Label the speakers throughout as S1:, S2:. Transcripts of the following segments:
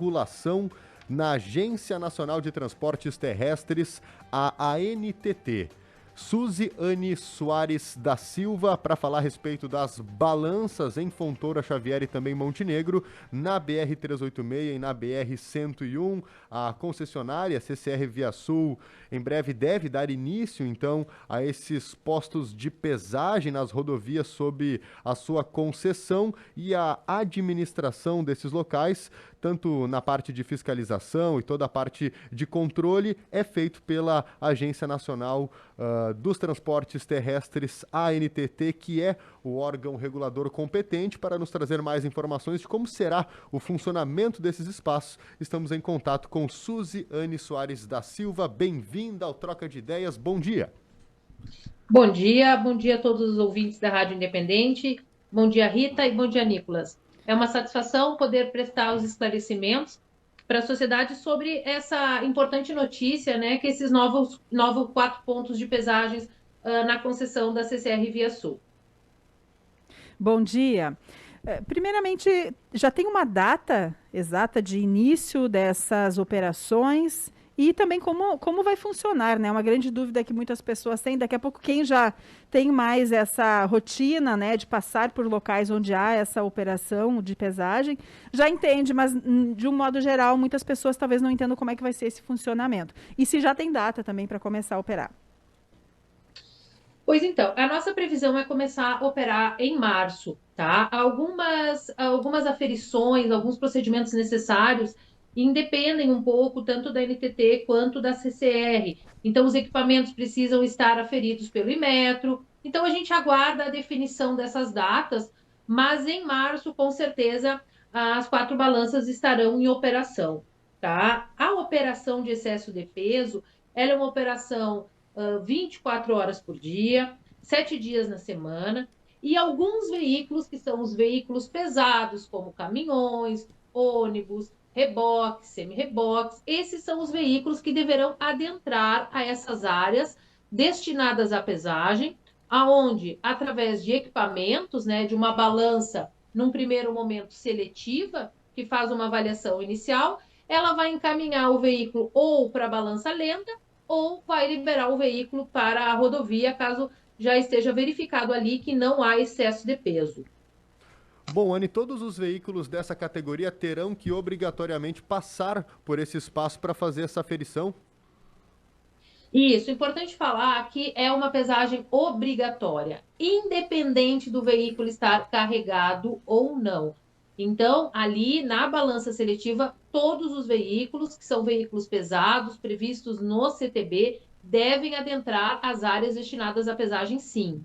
S1: regulação na Agência Nacional de Transportes Terrestres, a ANTT. Suziane Soares da Silva, para falar a respeito das balanças em Fontoura Xavier e também Montenegro, na BR-386 e na BR-101. A concessionária CCR Via Sul em breve deve dar início, então, a esses postos de pesagem nas rodovias sob a sua concessão, e a administração desses locais, tanto na parte de fiscalização e toda a parte de controle, é feito pela Agência Nacional dos Transportes Terrestres, ANTT, que é o órgão regulador competente. Para nos trazer mais informações de como será o funcionamento desses espaços, estamos em contato com Suziane Soares da Silva. Bem-vinda ao Troca de Ideias, bom dia.
S2: Bom dia a todos os ouvintes da Rádio Independente, bom dia Rita e bom dia Nicolas. É uma satisfação poder prestar os esclarecimentos para a sociedade sobre essa importante notícia, né, que esses novos 4 pontos de pesagens na concessão da CCR Via Sul.
S3: Bom dia. Primeiramente, já tem uma data exata de início dessas operações e também como vai funcionar, né? Uma grande dúvida que muitas pessoas têm. Daqui a pouco, quem já tem mais essa rotina, né, de passar por locais onde há essa operação de pesagem, já entende, mas de um modo geral, muitas pessoas talvez não entendam como é que vai ser esse funcionamento. E se já tem data também para começar a operar.
S2: Pois então, a nossa previsão é começar a operar em março, tá? Algumas aferições, alguns procedimentos necessários independem um pouco tanto da NTT quanto da CCR. Então, os equipamentos precisam estar aferidos pelo Inmetro. Então, a gente aguarda a definição dessas datas, mas em março, com certeza, as 4 balanças estarão em operação, tá? A operação de excesso de peso, ela é uma operação 24 horas por dia, 7 dias na semana, e alguns veículos, que são os veículos pesados, como caminhões, ônibus, reboques, semi-reboques, esses são os veículos que deverão adentrar a essas áreas destinadas à pesagem, aonde, através de equipamentos, né, de uma balança, num primeiro momento seletiva, que faz uma avaliação inicial, ela vai encaminhar o veículo ou para a balança lenta, ou vai liberar o veículo para a rodovia, caso já esteja verificado ali que não há excesso de peso.
S1: Bom, Anne, todos os veículos dessa categoria terão que obrigatoriamente passar por esse espaço para fazer essa aferição?
S2: Isso, importante falar que é uma pesagem obrigatória, independente do veículo estar carregado ou não. Então, ali na balança seletiva, todos os veículos, que são veículos pesados, previstos no CTB, devem adentrar as áreas destinadas à pesagem, sim.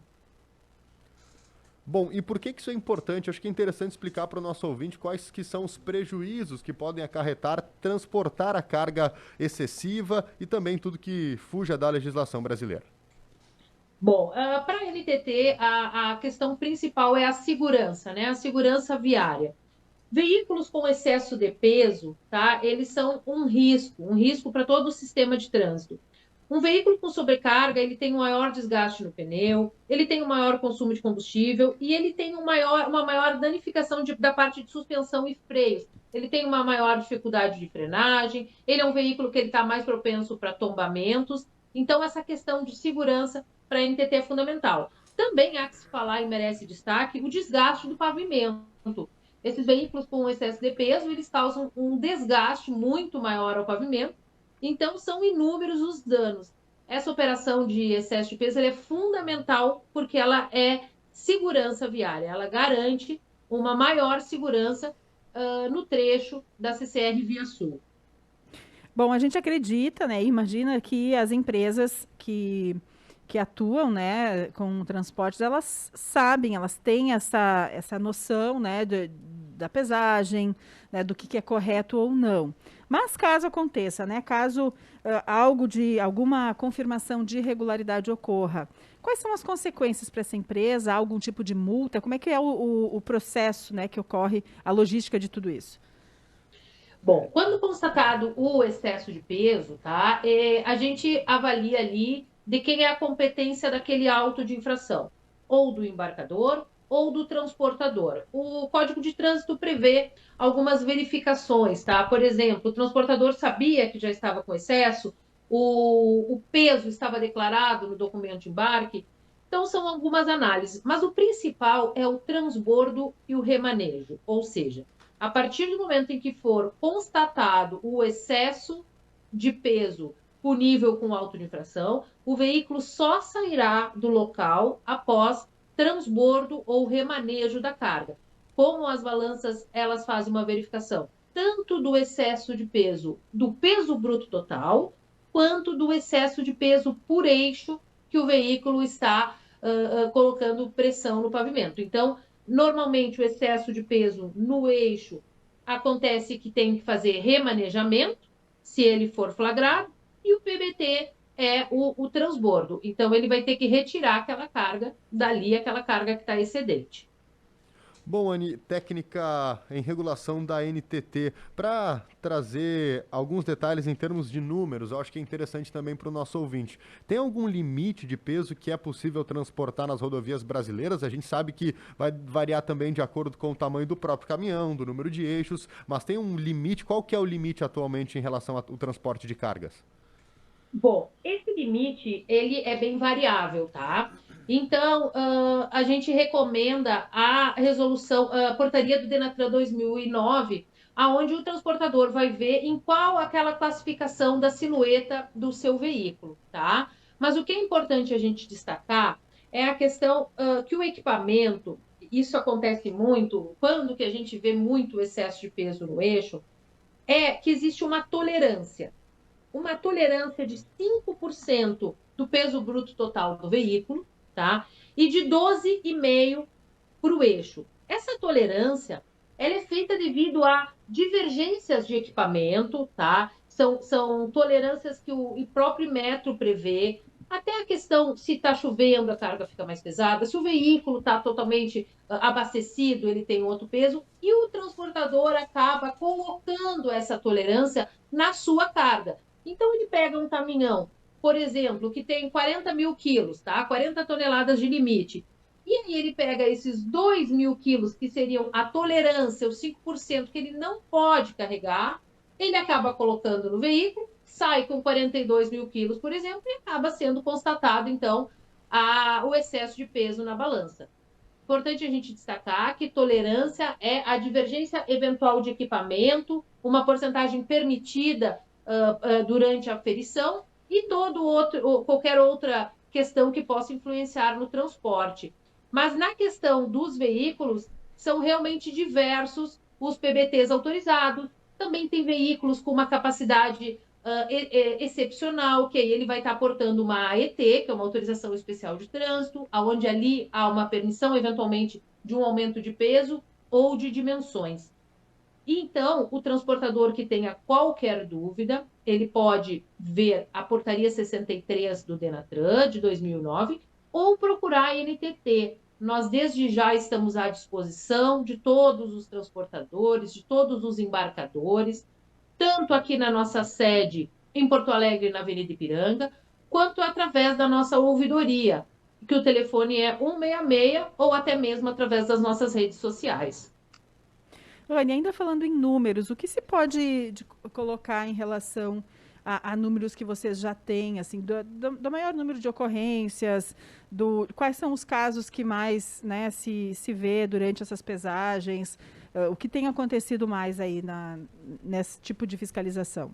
S1: Bom, e por que isso é importante? Acho que é interessante explicar para o nosso ouvinte quais que são os prejuízos que podem acarretar transportar a carga excessiva e também tudo que fuja da legislação brasileira.
S2: Bom, para a NTT, a questão principal é a segurança, né? A segurança viária. Veículos com excesso de peso, tá? Eles são um risco para todo o sistema de trânsito. Um veículo com sobrecarga, ele tem um maior desgaste no pneu, ele tem um maior consumo de combustível e ele tem uma maior danificação da parte de suspensão e freios. Ele tem uma maior dificuldade de frenagem, ele é um veículo que está mais propenso para tombamentos. Então, essa questão de segurança para a NTT é fundamental. Também há que se falar e merece destaque o desgaste do pavimento. Esses veículos com excesso de peso, eles causam um desgaste muito maior ao pavimento. Então, são inúmeros os danos. Essa operação de excesso de peso é fundamental porque ela é segurança viária. Ela garante uma maior segurança no trecho da CCR Via Sul.
S3: Bom, a gente acredita, né? Imagina que as empresas que atuam, né, com transportes, elas sabem, elas têm essa noção, né, da pesagem, né, do que é correto ou não. Mas caso aconteça, né, caso alguma confirmação de irregularidade ocorra, quais são as consequências para essa empresa? Há algum tipo de multa? Como é que é o processo, né, que ocorre, a logística de tudo isso?
S2: Bom, quando constatado o excesso de peso, tá, a gente avalia ali de quem é a competência daquele auto de infração, ou do embarcador, ou do transportador. O Código de Trânsito prevê algumas verificações, tá? Por exemplo, o transportador sabia que já estava com excesso, o peso estava declarado no documento de embarque. Então, são algumas análises, mas o principal é o transbordo e o remanejo, ou seja, a partir do momento em que for constatado o excesso de peso punível com auto de infração, o veículo só sairá do local após transbordo ou remanejo da carga. Como as balanças, elas fazem uma verificação tanto do excesso de peso, do peso bruto total, quanto do excesso de peso por eixo que o veículo está colocando pressão no pavimento. Então, normalmente o excesso de peso no eixo acontece que tem que fazer remanejamento, se ele for flagrado, e o PBT é o transbordo. Então, ele vai ter que retirar aquela carga dali, aquela carga que está excedente.
S1: Bom, Anny, técnica em regulação da NTT, para trazer alguns detalhes em termos de números, eu acho que é interessante também para o nosso ouvinte. Tem algum limite de peso que é possível transportar nas rodovias brasileiras? A gente sabe que vai variar também de acordo com o tamanho do próprio caminhão, do número de eixos, mas tem um limite? Qual que é o limite atualmente em relação ao transporte de cargas?
S2: Bom, esse limite, ele é bem variável, tá? Então, a gente recomenda a resolução, a portaria do Denatran 2009, aonde o transportador vai ver em qual aquela classificação da silhueta do seu veículo, tá? Mas o que é importante a gente destacar é a questão que o equipamento, isso acontece muito, quando que a gente vê muito excesso de peso no eixo, é que existe uma tolerância de 5% do peso bruto total do veículo, tá? E de 12,5% para o eixo. Essa tolerância, ela é feita devido a divergências de equipamento, tá? São tolerâncias que o próprio metro prevê. Até a questão se está chovendo, a carga fica mais pesada. Se o veículo está totalmente abastecido, ele tem outro peso. E o transportador acaba colocando essa tolerância na sua carga. Então, ele pega um caminhão, por exemplo, que tem 40 mil quilos, tá? 40 toneladas de limite. E aí ele pega esses 2.000 quilos, que seriam a tolerância, os 5% que ele não pode carregar, ele acaba colocando no veículo, sai com 42 mil quilos, por exemplo, e acaba sendo constatado, então, o excesso de peso na balança. Importante a gente destacar que tolerância é a divergência eventual de equipamento, uma porcentagem permitida durante a aferição e qualquer outra questão que possa influenciar no transporte. Mas na questão dos veículos, são realmente diversos os PBTs autorizados. Também tem veículos com uma capacidade excepcional, que aí ele vai estar portando uma AET, que é uma autorização especial de trânsito, onde ali há uma permissão, eventualmente, de um aumento de peso ou de dimensões. E então, o transportador que tenha qualquer dúvida, ele pode ver a portaria 63 do Denatran, de 2009, ou procurar a NTT. Nós, desde já, estamos à disposição de todos os transportadores, de todos os embarcadores, tanto aqui na nossa sede em Porto Alegre, na Avenida Ipiranga, quanto através da nossa ouvidoria, que o telefone é 166, ou até mesmo através das nossas redes sociais.
S3: Anny, ainda falando em números, o que se pode colocar em relação a números que vocês já têm, assim, do maior número de ocorrências, quais são os casos que mais, né, se vê durante essas pesagens, o que tem acontecido mais aí nesse tipo de fiscalização?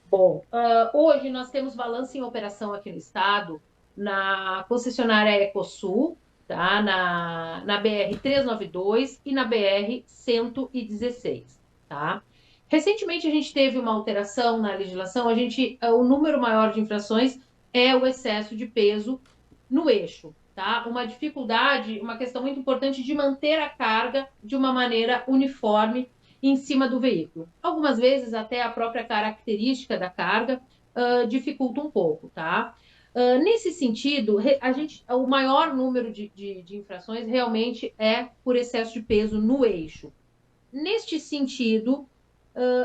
S2: Bom, hoje nós temos balanço em operação aqui no estado, na concessionária Ecosul, tá? na BR-392 e na BR-116. Tá? Recentemente a gente teve uma alteração na legislação, o número maior de infrações é o excesso de peso no eixo. Tá? Uma dificuldade, uma questão muito importante de manter a carga de uma maneira uniforme em cima do veículo. Algumas vezes até a própria característica da carga dificulta um pouco, tá? Nesse sentido, o maior número de infrações realmente é por excesso de peso no eixo. Neste sentido,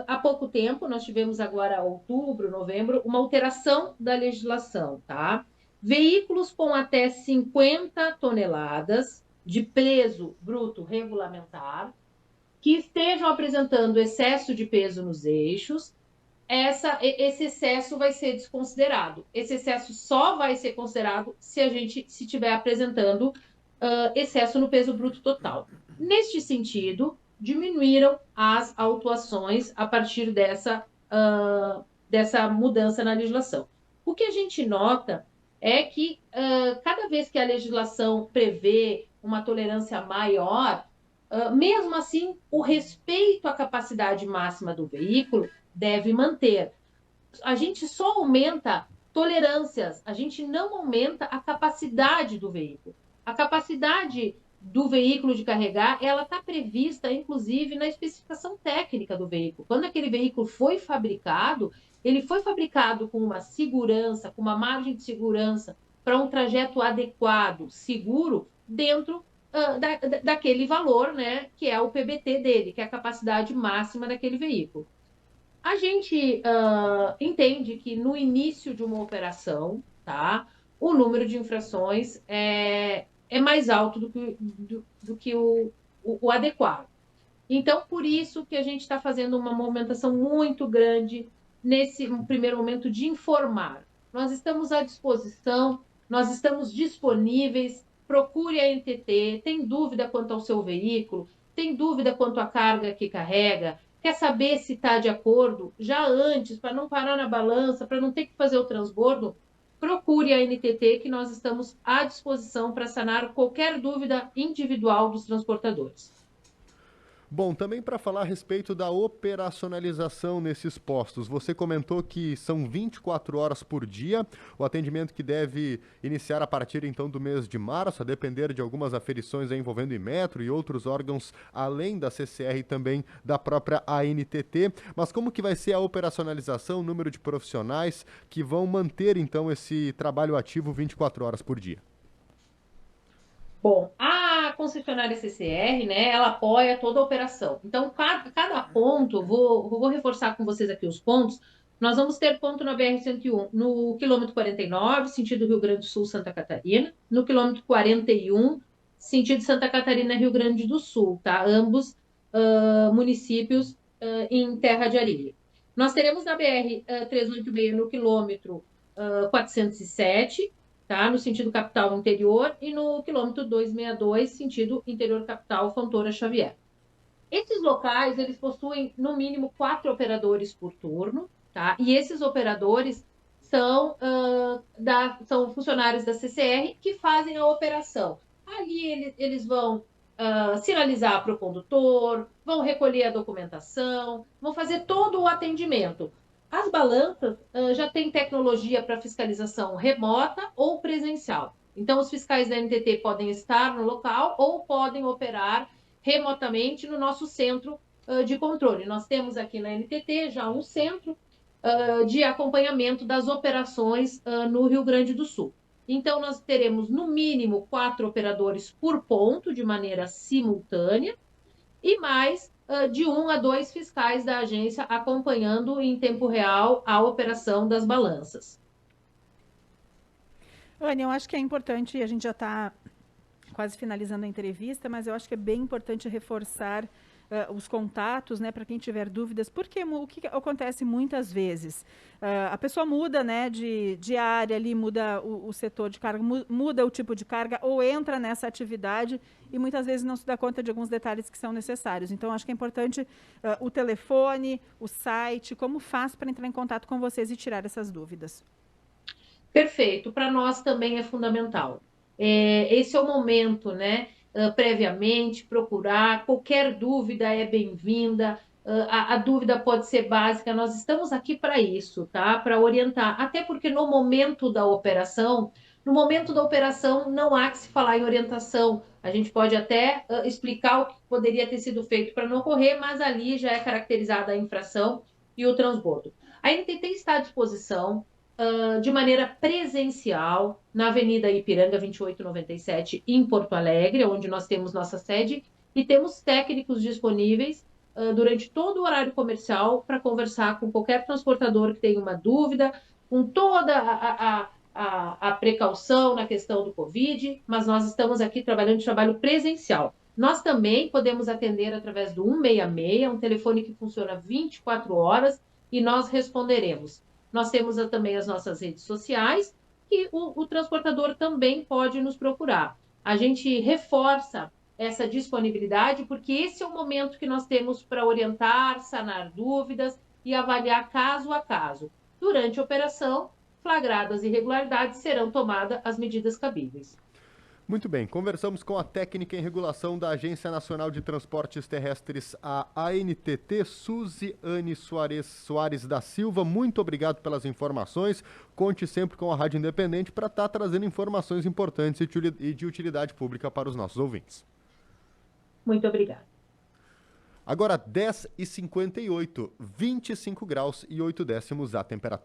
S2: há pouco tempo, nós tivemos agora, outubro, novembro, uma alteração da legislação, tá? Veículos com até 50 toneladas de peso bruto regulamentar, que estejam apresentando excesso de peso nos eixos, esse excesso vai ser desconsiderado. Esse excesso só vai ser considerado se a gente estiver apresentando excesso no peso bruto total. Neste sentido, diminuíram as autuações a partir dessa mudança na legislação. O que a gente nota é que cada vez que a legislação prevê uma tolerância maior, mesmo assim, o respeito à capacidade máxima do veículo deve manter. A gente só aumenta tolerâncias, a gente não aumenta a capacidade do veículo. A capacidade do veículo de carregar, ela está prevista, inclusive, na especificação técnica do veículo. Quando aquele veículo foi fabricado, ele foi fabricado com uma segurança, com uma margem de segurança para um trajeto adequado, seguro, dentro daquele valor, né, que é o PBT dele, que é a capacidade máxima daquele veículo. A gente entende que no início de uma operação, tá, o número de infrações é mais alto do que o adequado. Então, por isso que a gente está fazendo uma movimentação muito grande nesse primeiro momento de informar. Nós estamos à disposição, nós estamos disponíveis, procure a NTT, tem dúvida quanto ao seu veículo, tem dúvida quanto à carga que carrega, quer saber se está de acordo, já antes, para não parar na balança, para não ter que fazer o transbordo, procure a NTT, que nós estamos à disposição para sanar qualquer dúvida individual dos transportadores.
S1: Bom, também para falar a respeito da operacionalização nesses postos, você comentou que são 24 horas por dia, o atendimento que deve iniciar a partir então do mês de março, a depender de algumas aferições envolvendo Inmetro e outros órgãos, além da CCR e também da própria ANTT. Mas como que vai ser a operacionalização, o número de profissionais que vão manter então esse trabalho ativo 24 horas por dia?
S2: Bom, a concessionária CCR, né, ela apoia toda a operação. Então, cada ponto, vou reforçar com vocês aqui os pontos. Nós vamos ter ponto na BR-101 no quilômetro 49, sentido Rio Grande do Sul, Santa Catarina, no quilômetro 41, sentido Santa Catarina, Rio Grande do Sul, tá? Ambos municípios em terra de areia. Nós teremos na BR-386 no quilômetro 407, tá? No sentido capital interior, e no quilômetro 262, sentido interior capital, Fontoura Xavier. Esses locais, eles possuem, no mínimo, 4 operadores por turno, tá? E esses operadores são funcionários da CCR que fazem a operação. Ali eles vão sinalizar para o condutor, vão recolher a documentação, vão fazer todo o atendimento. As balanças já têm tecnologia para fiscalização remota ou presencial. Então, os fiscais da NTT podem estar no local ou podem operar remotamente no nosso centro de controle. Nós temos aqui na NTT já um centro de acompanhamento das operações no Rio Grande do Sul. Então, nós teremos, no mínimo, 4 operadores por ponto, de maneira simultânea, e mais de 1 a 2 fiscais da agência acompanhando em tempo real a operação das balanças.
S3: Anny, eu acho que é importante, a gente já está quase finalizando a entrevista, mas eu acho que é bem importante reforçar os contatos, né, para quem tiver dúvidas, porque o que acontece muitas vezes? A pessoa muda, né, de área ali, muda o setor de carga, muda o tipo de carga, ou entra nessa atividade e muitas vezes não se dá conta de alguns detalhes que são necessários. Então, acho que é importante o telefone, o site, como faz para entrar em contato com vocês e tirar essas dúvidas.
S2: Perfeito, para nós também é fundamental. Esse é o momento, né? Previamente, procurar, qualquer dúvida é bem-vinda, a dúvida pode ser básica, nós estamos aqui para isso, tá? Para orientar, até porque no momento da operação não há que se falar em orientação, a gente pode até explicar o que poderia ter sido feito para não ocorrer, mas ali já é caracterizada a infração e o transbordo. A NTT está à disposição, de maneira presencial na Avenida Ipiranga 2897, em Porto Alegre, onde nós temos nossa sede, e temos técnicos disponíveis durante todo o horário comercial para conversar com qualquer transportador que tenha uma dúvida, com toda a precaução na questão do Covid, mas nós estamos aqui trabalhando de trabalho presencial. Nós também podemos atender através do 166, um telefone que funciona 24 horas, e nós responderemos. Nós temos também as nossas redes sociais, que o transportador também pode nos procurar. A gente reforça essa disponibilidade, porque esse é o momento que nós temos para orientar, sanar dúvidas e avaliar caso a caso. Durante a operação, flagradas irregularidades, serão tomadas as medidas cabíveis.
S1: Muito bem, conversamos com a técnica em regulação da Agência Nacional de Transportes Terrestres, a ANTT, Suziane Soares da Silva. Muito obrigado pelas informações. Conte sempre com a Rádio Independente para estar trazendo informações importantes e de utilidade pública para os nossos ouvintes.
S2: Muito obrigada.
S1: Agora 10h58, 25 graus e 8 décimos a temperatura.